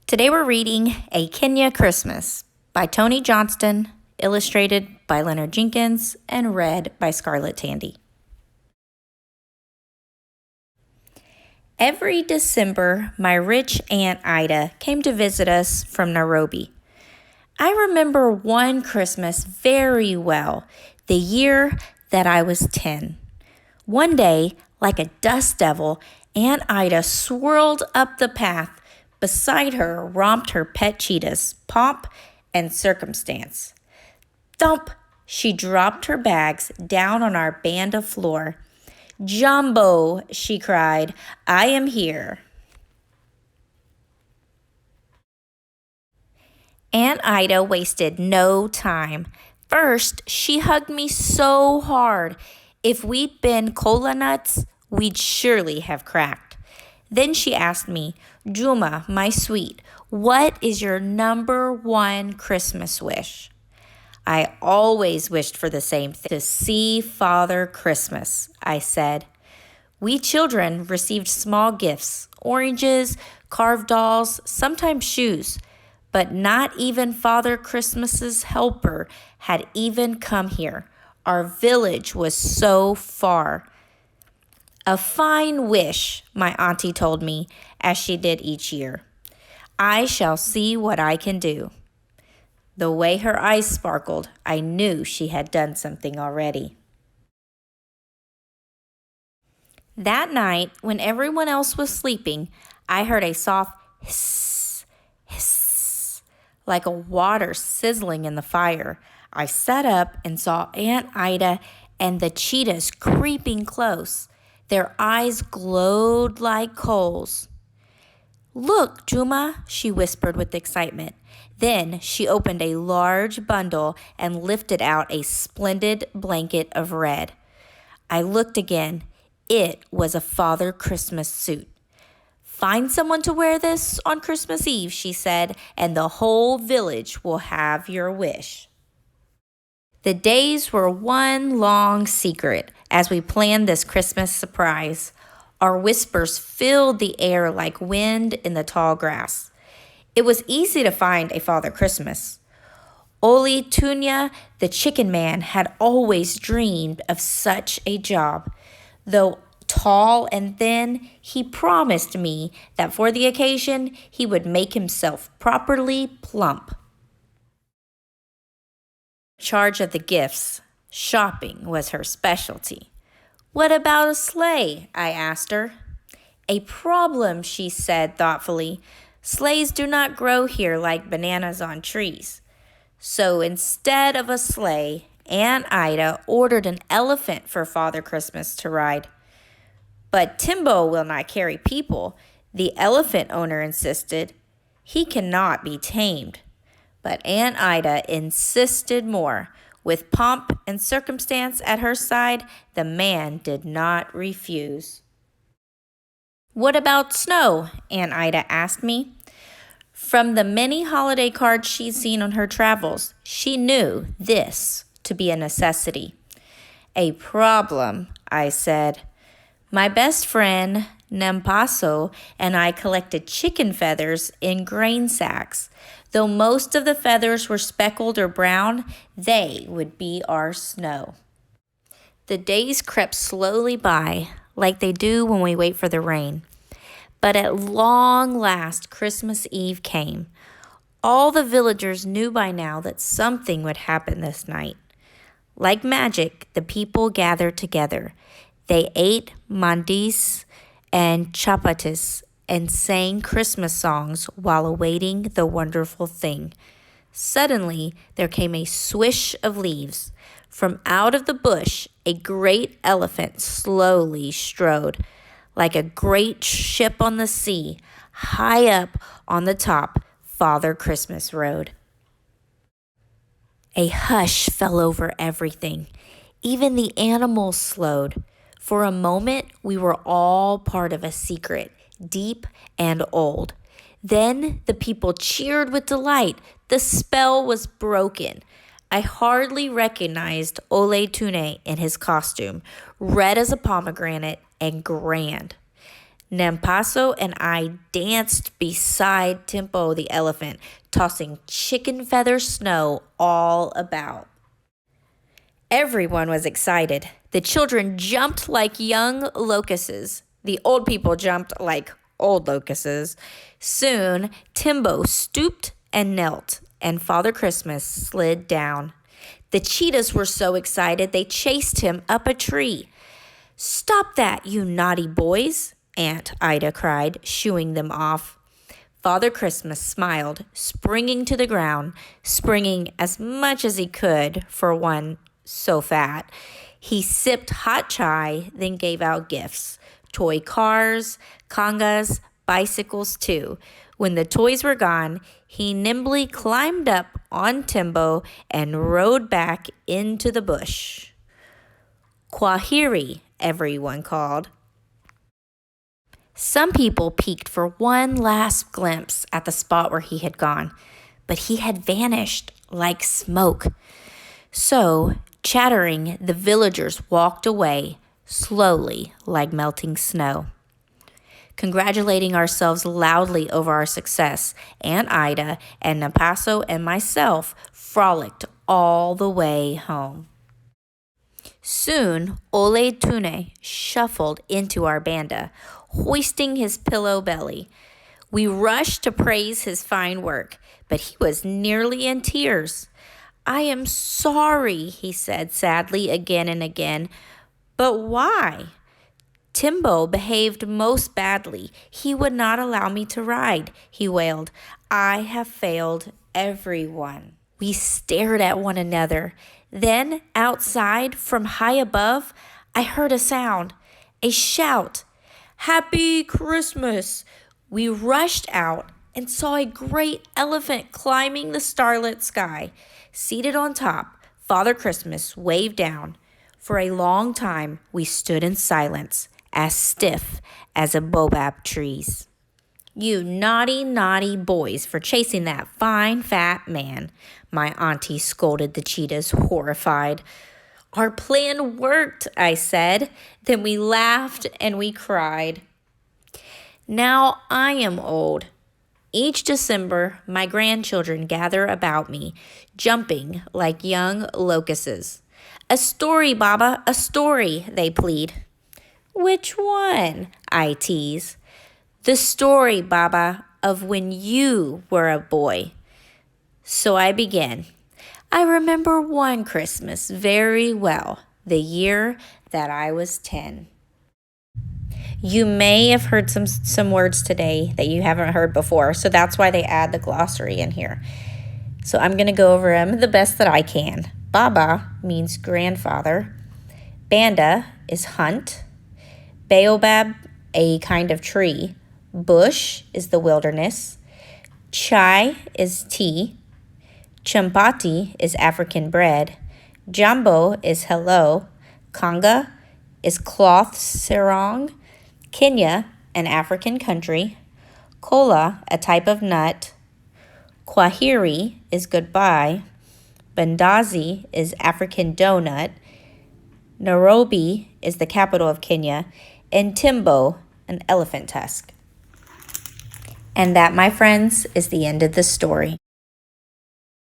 Today we're reading A Kenya Christmas by Tony Johnston, illustrated by Leonard Jenkins, and read by Scarlett Tandy. Every December, my rich Aunt Ida came to visit us from Nairobi. I remember one Christmas very well, the year that I was 10. One day, like a dust devil, Aunt Ida swirled up the path. Beside her romped her pet cheetahs, Pomp and Circumstance. Thump! She dropped her bags down on our banda floor. "Jumbo," she cried, "I am here." Aunt Ida wasted no time. First, she hugged me so hard. If we'd been cola nuts, we'd surely have cracked. Then she asked me, "Juma, my sweet, what is your number one Christmas wish?" I always wished for the same thing, to see Father Christmas, I said. We children received small gifts, oranges, carved dolls, sometimes shoes, but not even Father Christmas's helper had even come here. Our village was so far. "A fine wish," my auntie told me, as she did each year. "I shall see what I can do." The way her eyes sparkled, I knew she had done something already. That night, when everyone else was sleeping, I heard a soft hiss, hiss, like a water sizzling in the fire. I sat up and saw Aunt Ida and the cheetahs creeping close. Their eyes glowed like coals. "Look, Juma," she whispered with excitement. Then she opened a large bundle and lifted out a splendid blanket of red. I looked again. It was a Father Christmas suit. "Find someone to wear this on Christmas Eve," she said, "and the whole village will have your wish." The days were one long secret as we planned this Christmas surprise. Our whispers filled the air like wind in the tall grass. It was easy to find a Father Christmas. Oli Tunya, the chicken man, had always dreamed of such a job. Though tall and thin, he promised me that for the occasion he would make himself properly plump. Charge of the gifts. Shopping was her specialty. "What about a sleigh?" I asked her. "A problem," she said thoughtfully. "Sleighs do not grow here like bananas on trees." So instead of a sleigh, Aunt Ida ordered an elephant for Father Christmas to ride. "But Timbo will not carry people," the elephant owner insisted. "He cannot be tamed." But Aunt Ida insisted more. With Pomp and Circumstance at her side, the man did not refuse. "What about snow?" Aunt Ida asked me. From the many holiday cards she'd seen on her travels, she knew this to be a necessity. "A problem," I said. "My best friend, Nampaso, and I collected chicken feathers in grain sacks. Though most of the feathers were speckled or brown, they would be our snow." The days crept slowly by, like they do when we wait for the rain. But at long last, Christmas Eve came. All the villagers knew by now that something would happen this night. Like magic, the people gathered together. They ate mandis and chapatis and sang Christmas songs while awaiting the wonderful thing. Suddenly, there came a swish of leaves. From out of the bush, a great elephant slowly strode. Like a great ship on the sea, high up on the top, Father Christmas rode. A hush fell over everything. Even the animals slowed. For a moment, we were all part of a secret, deep and old. Then the people cheered with delight. The spell was broken. I hardly recognized Ole Tune in his costume, red as a pomegranate and grand. Nampaso and I danced beside Timbo the elephant, tossing chicken feather snow all about. Everyone was excited. The children jumped like young locusts. The old people jumped like old locusts. Soon, Timbo stooped and knelt, and Father Christmas slid down. The cheetahs were so excited they chased him up a tree. "Stop that, you naughty boys," Aunt Ida cried, shooing them off. Father Christmas smiled, springing to the ground, springing as much as he could for one so fat. He sipped hot chai, then gave out gifts. Toy cars, congas, bicycles too. When the toys were gone, he nimbly climbed up on Timbo and rode back into the bush. "Kwaheri," everyone called. Some people peeked for one last glimpse at the spot where he had gone, but he had vanished like smoke. So, chattering, the villagers walked away, slowly like melting snow. Congratulating ourselves loudly over our success, Aunt Ida and Nampaso and myself frolicked all the way home. Soon, Ole Tune shuffled into our banda, hoisting his pillow belly. We rushed to praise his fine work, but he was nearly in tears. "I am sorry," he said sadly again and again. "But why?" "Timbo behaved most badly. He would not allow me to ride," he wailed. "I have failed everyone." We stared at one another. Then, outside, from high above, I heard a sound, a shout. "Happy Christmas!" We rushed out and saw a great elephant climbing the starlit sky. Seated on top, Father Christmas waved down. For a long time, we stood in silence, as stiff as a baobab trees. "You naughty, naughty boys for chasing that fine, fat man," my auntie scolded the cheetahs, horrified. "Our plan worked," I said. Then we laughed and we cried. Now I am old. Each December, my grandchildren gather about me, jumping like young locusts. "A story, Baba, a story," they plead. "Which one?" I tease. "The story, Baba, of when you were a boy." So I begin. I remember one Christmas very well, the year that I was 10. You may have heard some words today that you haven't heard before, so that's why they add the glossary in here. So I'm going to go over them the best that I can. Baba means grandfather. Banda is hunt. Baobab, a kind of tree. Bush is the wilderness. Chai is tea. Champati is African bread. Jambo is hello. Conga is cloth sarong. Kenya, an African country. Kola, a type of nut. Kwaheri is goodbye. Bandazi is African donut. Nairobi is the capital of Kenya. And Timbo, an elephant tusk. And that, my friends, is the end of the story.